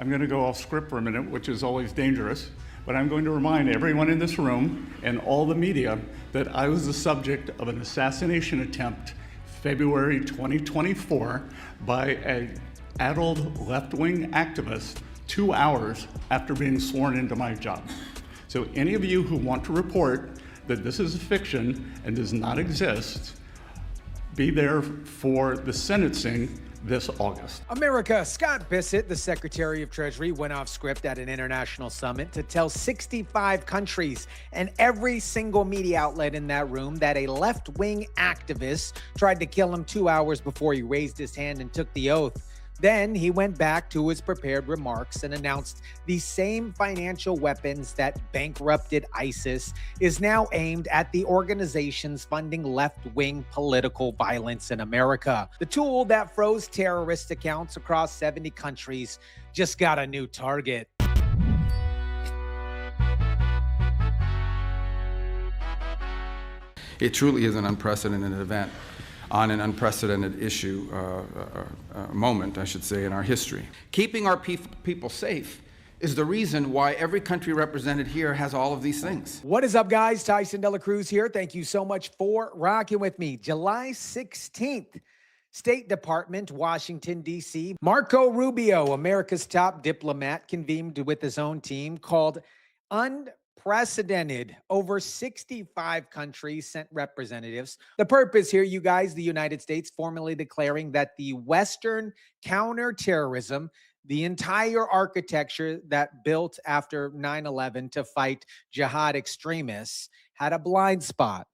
I'm going to go off script for a minute, which is always dangerous, but I'm going to remind everyone in this room and all the media that I was the subject of an assassination attempt February 2024 by an addled left-wing activist 2 hours after being sworn into my job. So any of you who want to report that this is a fiction and does not exist, be there for the sentencing this August. America, Scott Bessent, the Secretary of Treasury, went off script at an international summit to tell 65 countries and every single media outlet in that room that a left-wing activist tried to kill him 2 hours before he raised his hand and took the oath. Then he went back to his prepared remarks and announced the same financial weapons that bankrupted ISIS is now aimed at the organizations funding left-wing political violence in America. The tool that froze terrorist accounts across 70 countries just got a new target. It truly is an unprecedented event on an unprecedented issue, moment, I should say, in our history. Keeping our people safe is the reason why every country represented here has all of these things. What is up, guys? Tyson DeLaCruz here. Thank you so much for rocking with me. July 16th, State Department, Washington, D.C. Marco Rubio, America's top diplomat, convened with his own team called Unprecedented. Over 65 countries sent representatives. The purpose here, you guys, the United States formally declaring that the Western counterterrorism, the entire architecture that built after 9/11 to fight jihad extremists, had a blind spot.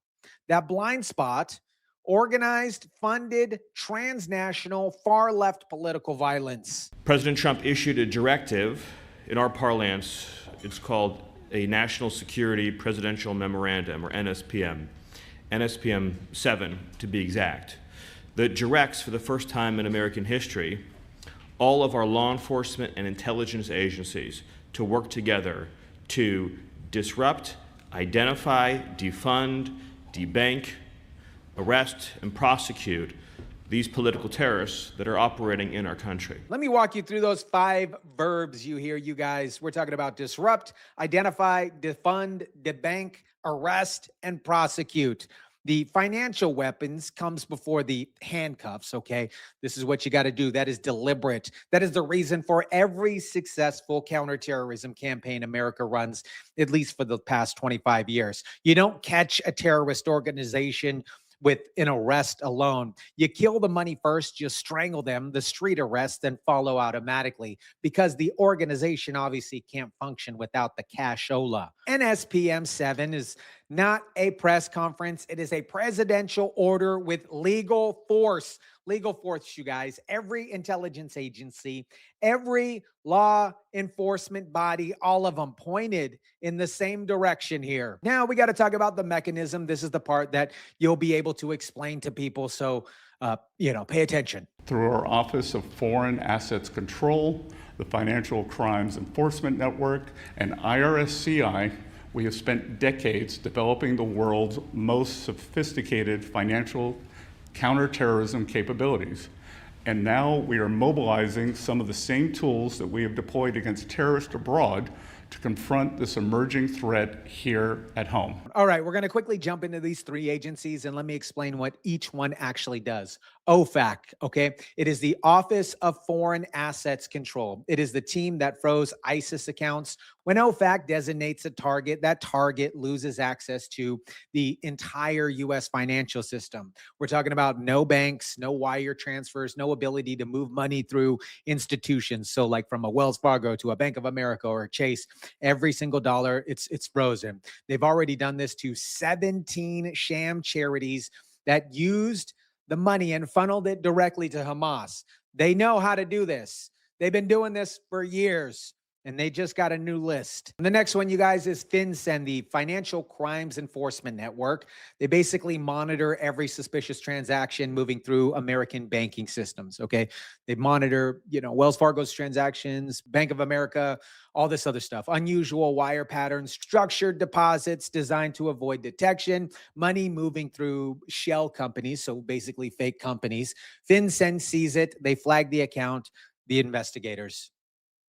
That blind spot, organized, funded, transnational, far-left political violence. President Trump issued a directive in our parlance. It's called a National Security Presidential Memorandum, or NSPM, NSPM 7 to be exact, that directs for the first time in American history all of our law enforcement and intelligence agencies to work together to disrupt, identify, defund, debank, arrest, and prosecute these political terrorists that are operating in our country. Let me walk you through those 5 verbs you hear, you guys. We're talking about disrupt, identify, defund, debank, arrest, and prosecute. The financial weapons comes before the handcuffs, okay? This is what you got to do. That is deliberate. That is the reason for every successful counterterrorism campaign America runs, at least for the past 25 years. You don't catch a terrorist organization with an arrest alone. You kill the money first, you strangle them, the street arrests then follow automatically, because the organization obviously can't function without the cashola. NSPM 7 is not a press conference. It is a presidential order with legal force. Legal force, you guys. Every intelligence agency, every law enforcement body, all of them pointed in the same direction here. Now we got to talk about the mechanism. This is the part that you'll be able to explain to people. So, pay attention. Through our Office of Foreign Assets Control, the Financial Crimes Enforcement Network, and IRS-CI, we have spent decades developing the world's most sophisticated financial counterterrorism capabilities. And now we are mobilizing some of the same tools that we have deployed against terrorists abroad to confront this emerging threat here at home. All right, we're going to quickly jump into these 3 agencies and let me explain what each one actually does. OFAC, okay? It is the Office of Foreign Assets Control. It is the team that froze ISIS accounts. When OFAC designates a target, that target loses access to the entire U.S. financial system. We're talking about no banks, no wire transfers, no ability to move money through institutions. So like from a Wells Fargo to a Bank of America or a Chase, every single dollar, it's frozen. They've already done this to 17 sham charities that used the money and funneled it directly to Hamas. They know how to do this. They've been doing this for years, and they just got a new list. And the next one, you guys, is FinCEN, the Financial Crimes Enforcement Network. They basically monitor every suspicious transaction moving through American banking systems, okay? They monitor, Wells Fargo's transactions, Bank of America, all this other stuff. Unusual wire patterns, structured deposits designed to avoid detection, money moving through shell companies, so basically fake companies. FinCEN sees it. They flag the account. The investigators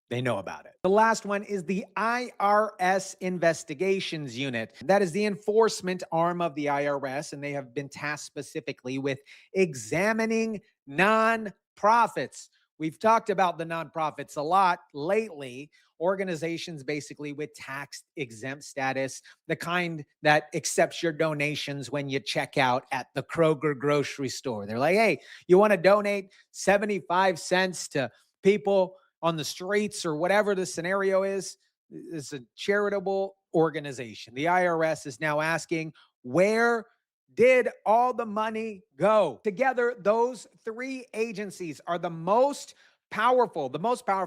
they know about it. The last one is the IRS Investigations Unit. That is the enforcement arm of the IRS, and they have been tasked specifically with examining nonprofits. We've talked about the nonprofits a lot lately. Organizations basically with tax exempt status, the kind that accepts your donations when you check out at the Kroger grocery store. They're like, hey, you want to donate 75 cents to people on the streets or whatever the scenario is? It's a charitable organization. The IRS is now asking, where did all the money go? Together, those three agencies are the most powerful,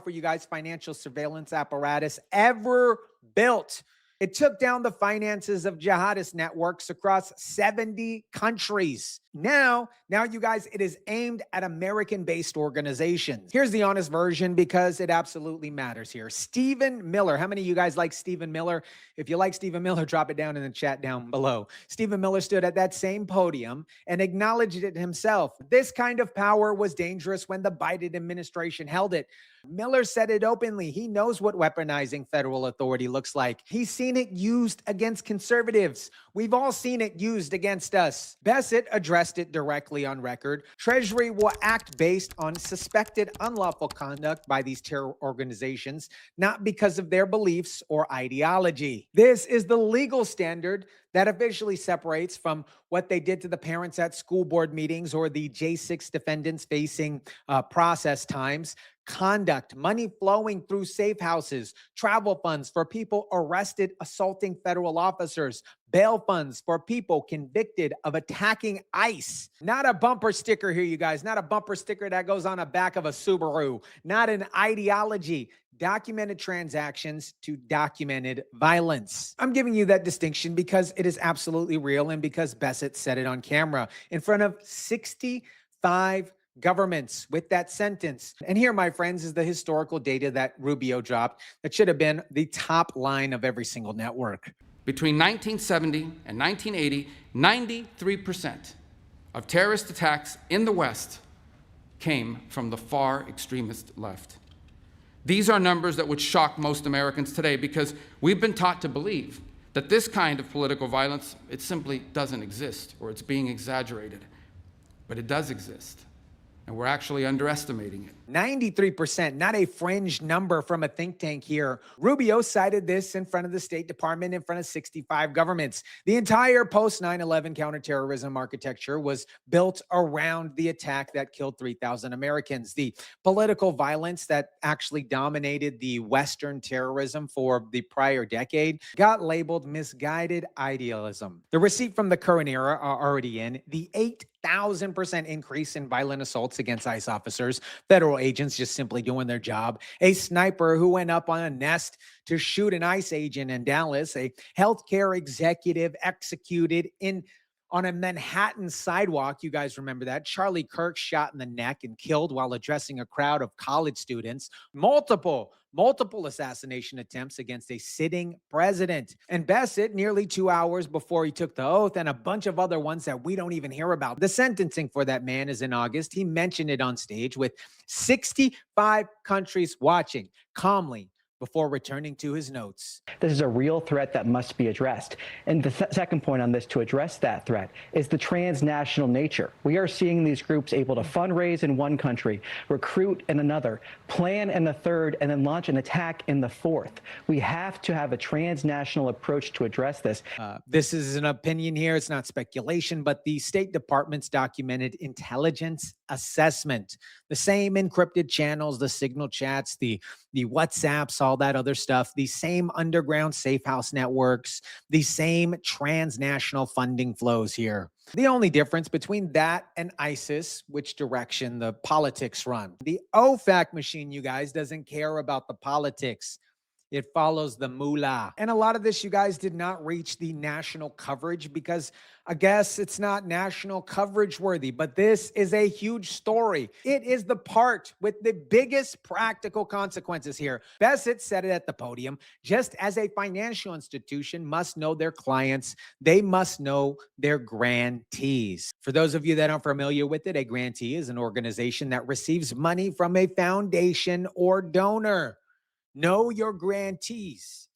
you guys, financial surveillance apparatus ever built. It took down the finances of jihadist networks across 70 countries. Now, you guys, it is aimed at American-based organizations. Here's the honest version because it absolutely matters here. Stephen Miller. How many of you guys like Stephen Miller? If you like Stephen Miller, drop it down in the chat down below. Stephen Miller stood at that same podium and acknowledged it himself. This kind of power was dangerous when the Biden administration held it. Miller said it openly. He knows what weaponizing federal authority looks like. He's seen it used against conservatives. We've all seen it used against us. Bessent addressed it directly on record. Treasury will act based on suspected unlawful conduct by these terror organizations, not because of their beliefs or ideology. This is the legal standard that officially separates from what they did to the parents at school board meetings or the J6 defendants facing process times. Conduct, money flowing through safe houses, travel funds for people arrested assaulting federal officers, bail funds for people convicted of attacking ICE. Not a bumper sticker here, you guys. Not a bumper sticker that goes on the back of a Subaru. Not an ideology. Documented transactions to documented violence. I'm giving you that distinction because it is absolutely real and because Bessent said it on camera in front of 65 governments with that sentence. And here, my friends, is the historical data that Rubio dropped that should have been the top line of every single network. Between 1970 and 1980, 93% of terrorist attacks in the West came from the far extremist left. These are numbers that would shock most Americans today because we've been taught to believe that this kind of political violence, it simply doesn't exist or it's being exaggerated. But it does exist. And we're actually underestimating it. 93%, not a fringe number from a think tank here. Rubio cited this in front of the State Department, in front of 65 governments. The entire post-9/11 counterterrorism architecture was built around the attack that killed 3,000 Americans. The political violence that actually dominated the Western terrorism for the prior decade got labeled misguided idealism. The receipt from the current era are already in. The 8,000% increase in violent assaults against ICE officers, federal agents just simply doing their job, a sniper who went up on a nest to shoot an ICE agent in Dallas, a healthcare executive executed on a Manhattan sidewalk. You guys remember that? Charlie Kirk shot in the neck and killed while addressing a crowd of college students. Multiple assassination attempts against a sitting president. And Bessent, nearly 2 hours before he took the oath, and a bunch of other ones that we don't even hear about. The sentencing for that man is in August. He mentioned it on stage with 65 countries watching calmly before returning to his notes. This is a real threat that must be addressed. And the second point on this to address that threat is the transnational nature. We are seeing these groups able to fundraise in one country, recruit in another, plan in the third, and then launch an attack in the fourth. We have to have a transnational approach to address this. This is an opinion here. It's not speculation, but the State Department's documented intelligence assessment, the same encrypted channels, the signal chats, the WhatsApps, all that other stuff, the same underground safe house networks, the same transnational funding flows here. The only difference between that and ISIS, which direction the politics run. The OFAC machine, you guys, doesn't care about the politics. It follows the moolah. And a lot of this, you guys, did not reach the national coverage because I guess it's not national coverage worthy, but this is a huge story. It is the part with the biggest practical consequences here. Bessent said it at the podium. Just as a financial institution must know their clients, they must know their grantees. For those of you that aren't familiar with it, a grantee is an organization that receives money from a foundation or donor. Know your grantees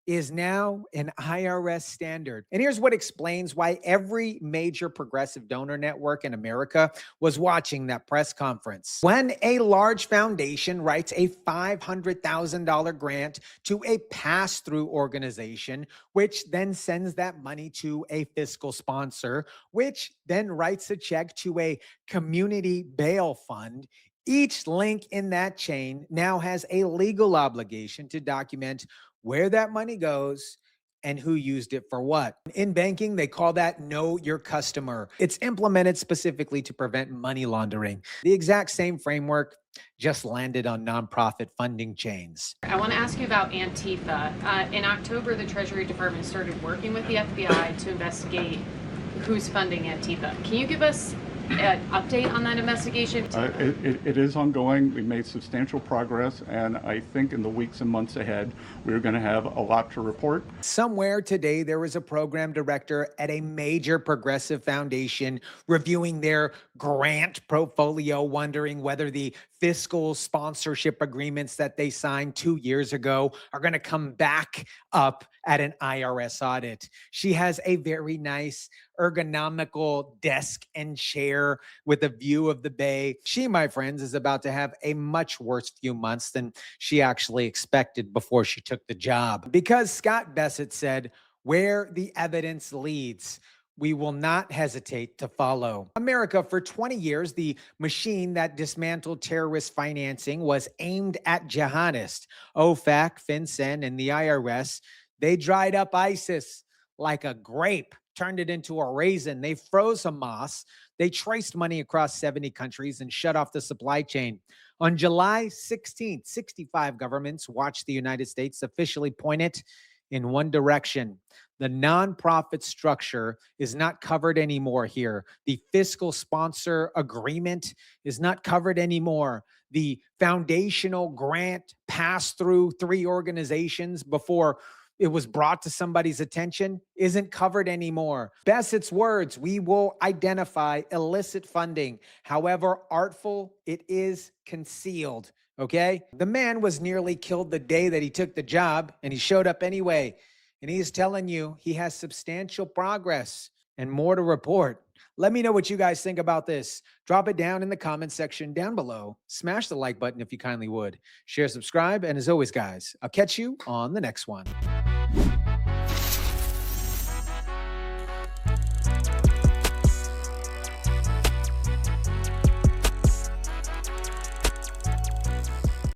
is now an IRS standard. And here's what explains why every major progressive donor network in America was watching that press conference. When a large foundation writes a $500,000 grant to a pass-through organization, which then sends that money to a fiscal sponsor, which then writes a check to a community bail fund, each link in that chain now has a legal obligation to document where that money goes and who used it for what. In banking, they call that know your customer. It's implemented specifically to prevent money laundering. The exact same framework just landed on nonprofit funding chains. I want to ask you about Antifa. In October, the Treasury Department started working with the FBI to investigate who's funding Antifa. Can you give us an update on that investigation? It is ongoing. We made substantial progress, and I think in the weeks and months ahead, we're going to have a lot to report. Somewhere today, there was a program director at a major progressive foundation reviewing their grant portfolio, wondering whether the fiscal sponsorship agreements that they signed 2 years ago are going to come back up at an IRS audit. She has a very nice ergonomical desk and chair with a view of the bay. She, my friends, is about to have a much worse few months than she actually expected before she took the job. Because Scott Bessent said, where the evidence leads, we will not hesitate to follow. America, for 20 years, the machine that dismantled terrorist financing was aimed at jihadists. OFAC, FinCEN, and the IRS, they dried up ISIS like a grape, turned it into a raisin. They froze Hamas. They traced money across 70 countries and shut off the supply chain. On July 16th, 65 governments watched the United States officially point it in one direction. The nonprofit structure is not covered anymore here. The fiscal sponsor agreement is not covered anymore. The foundational grant passed through 3 organizations before it was brought to somebody's attention isn't covered anymore. Bessett's words, we will identify illicit funding. However artful, it is concealed, okay? The man was nearly killed the day that he took the job, and he showed up anyway. And he's telling you he has substantial progress and more to report. Let me know what you guys think about this. Drop it down in the comments section down below. Smash the like button if you kindly would. Share, subscribe, and as always, guys, I'll catch you on the next one.